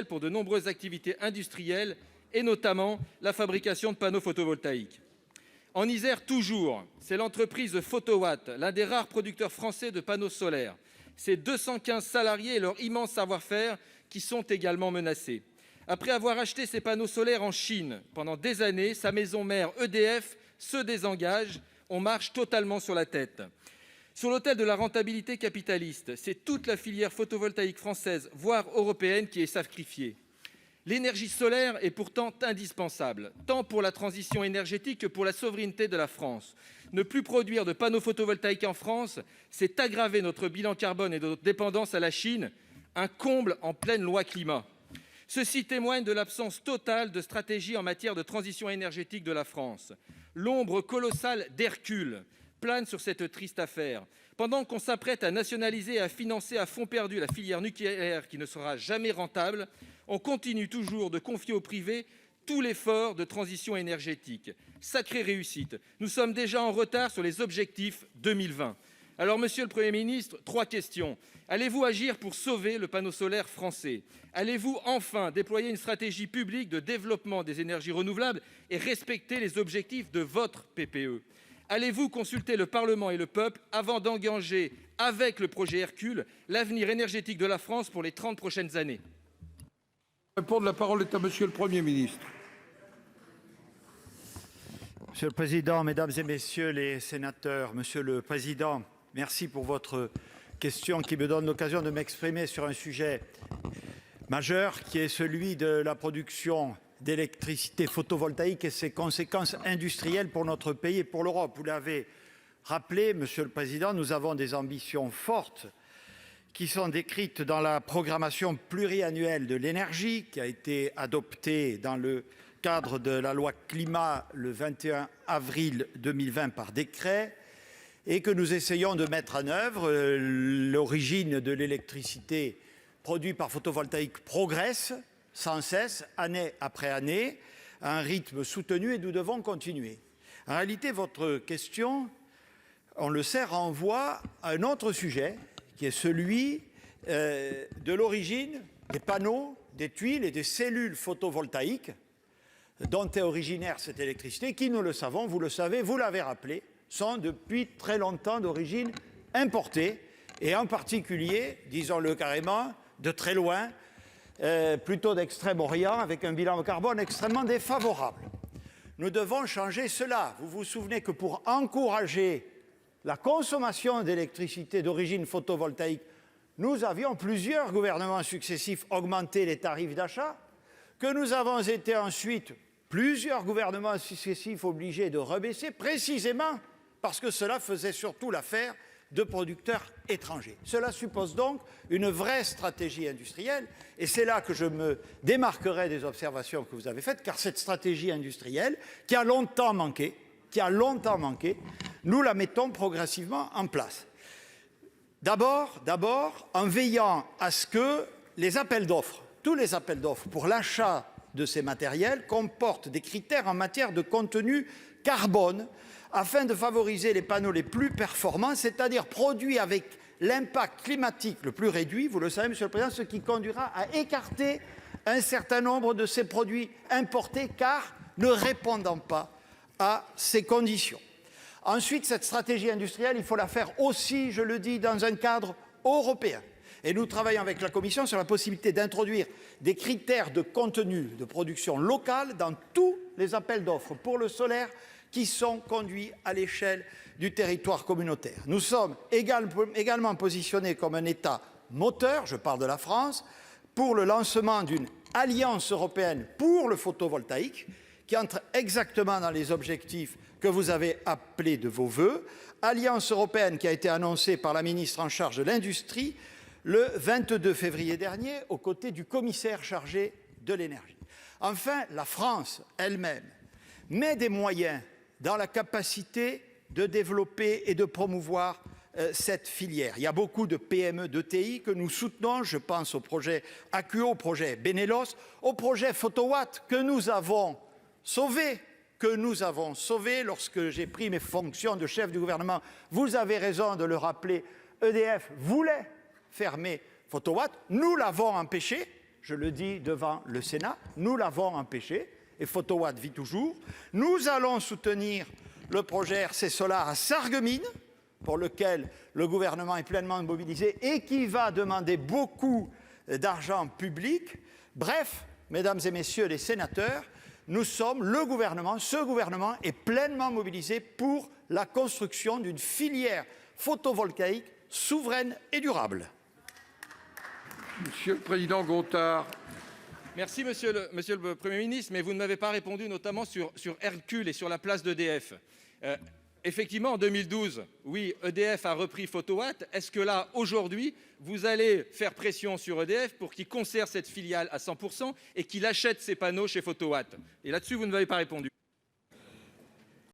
pour de nombreuses activités industrielles et notamment la fabrication de panneaux photovoltaïques. En Isère toujours, c'est l'entreprise Photowatt, l'un des rares producteurs français de panneaux solaires. Ses 215 salariés et leur immense savoir-faire qui sont également menacés. Après avoir acheté ses panneaux solaires en Chine pendant des années, sa maison mère EDF se désengage. On marche totalement sur la tête. Sur l'autel de la rentabilité capitaliste, c'est toute la filière photovoltaïque française, voire européenne, qui est sacrifiée. L'énergie solaire est pourtant indispensable, tant pour la transition énergétique que pour la souveraineté de la France. Ne plus produire de panneaux photovoltaïques en France, c'est aggraver notre bilan carbone et notre dépendance à la Chine, un comble en pleine loi climat. Ceci témoigne de l'absence totale de stratégie en matière de transition énergétique de la France. L'ombre colossale d'Hercule plane sur cette triste affaire. Pendant qu'on s'apprête à nationaliser et à financer à fonds perdu la filière nucléaire qui ne sera jamais rentable, on continue toujours de confier au privé tout l'effort de transition énergétique. Sacrée réussite. Nous sommes déjà en retard sur les objectifs 2020. Alors, monsieur le Premier ministre, 3 questions. Allez-vous agir pour sauver le panneau solaire français? Allez-vous enfin déployer une stratégie publique de développement des énergies renouvelables et respecter les objectifs de votre PPE? Allez-vous consulter le Parlement et le peuple avant d'engager, avec le projet Hercule, l'avenir énergétique de la France pour les 30 prochaines années? Répondre, la parole est à monsieur le Premier ministre. Monsieur le Président, Mesdames et Messieurs les sénateurs, Monsieur le Président, merci pour votre question qui me donne l'occasion de m'exprimer sur un sujet majeur qui est celui de la production d'électricité photovoltaïque et ses conséquences industrielles pour notre pays et pour l'Europe. Vous l'avez rappelé, Monsieur le Président, nous avons des ambitions fortes qui sont décrites dans la programmation pluriannuelle de l'énergie qui a été adoptée dans le cadre de la loi climat le 21 avril 2020 par décret et que nous essayons de mettre en œuvre. L'origine de l'électricité produite par photovoltaïque progresse sans cesse, année après année, à un rythme soutenu et nous devons continuer. En réalité, votre question, on le sait, renvoie à un autre sujet qui est celui de l'origine des panneaux, des tuiles et des cellules photovoltaïques dont est originaire cette électricité, qui, nous le savons, vous le savez, vous l'avez rappelé, sont depuis très longtemps d'origine importée, et en particulier, disons-le carrément, de très loin, plutôt d'Extrême-Orient, avec un bilan carbone extrêmement défavorable. Nous devons changer cela. Vous vous souvenez que pour encourager la consommation d'électricité d'origine photovoltaïque, nous avions, plusieurs gouvernements successifs, augmenté les tarifs d'achat, que nous avons été ensuite, plusieurs gouvernements successifs, obligés de rebaisser, précisément parce que cela faisait surtout l'affaire de producteurs étrangers. Cela suppose donc une vraie stratégie industrielle, et c'est là que je me démarquerai des observations que vous avez faites, car cette stratégie industrielle, qui a longtemps manqué, nous la mettons progressivement en place. D'abord, en veillant à ce que les appels d'offres, tous les appels d'offres pour l'achat de ces matériels comportent des critères en matière de contenu carbone afin de favoriser les panneaux les plus performants, c'est-à-dire produits avec l'impact climatique le plus réduit, vous le savez, Monsieur le Président, ce qui conduira à écarter un certain nombre de ces produits importés car ne répondant pas à ces conditions. Ensuite, cette stratégie industrielle, il faut la faire aussi, je le dis, dans un cadre européen. Et nous travaillons avec la Commission sur la possibilité d'introduire des critères de contenu de production locale dans tous les appels d'offres pour le solaire qui sont conduits à l'échelle du territoire communautaire. Nous sommes également positionnés comme un État moteur, je parle de la France, pour le lancement d'une alliance européenne pour le photovoltaïque qui entre exactement dans les objectifs que vous avez appelés de vos vœux, alliance européenne qui a été annoncée par la ministre en charge de l'Industrie le 22 février dernier, aux côtés du commissaire chargé de l'énergie. Enfin, la France elle-même met des moyens dans la capacité de développer et de promouvoir cette filière. Il y a beaucoup de PME, d'ETI que nous soutenons, je pense au projet Akuo, au projet Benelos, au projet Photowatt que nous avons sauvé lorsque j'ai pris mes fonctions de chef du gouvernement. Vous avez raison de le rappeler, EDF voulait fermer Photowatt, nous l'avons empêché je le dis devant le Sénat, nous l'avons empêché et Photowatt vit toujours. Nous allons soutenir le projet RC Solar à Sarreguemines, pour lequel le gouvernement est pleinement mobilisé et qui va demander beaucoup d'argent public. Bref, mesdames et messieurs les sénateurs, ce gouvernement est pleinement mobilisé pour la construction d'une filière photovoltaïque souveraine et durable. Monsieur le président Gontard. Merci, monsieur le Premier ministre, mais vous ne m'avez pas répondu notamment sur Hercule et sur la place d'EDF. Effectivement, en 2012, oui, EDF a repris Photowatt. Est-ce que là, aujourd'hui, vous allez faire pression sur EDF pour qu'il conserve cette filiale à 100% et qu'il achète ses panneaux chez Photowatt? Et là-dessus, vous ne m'avez pas répondu.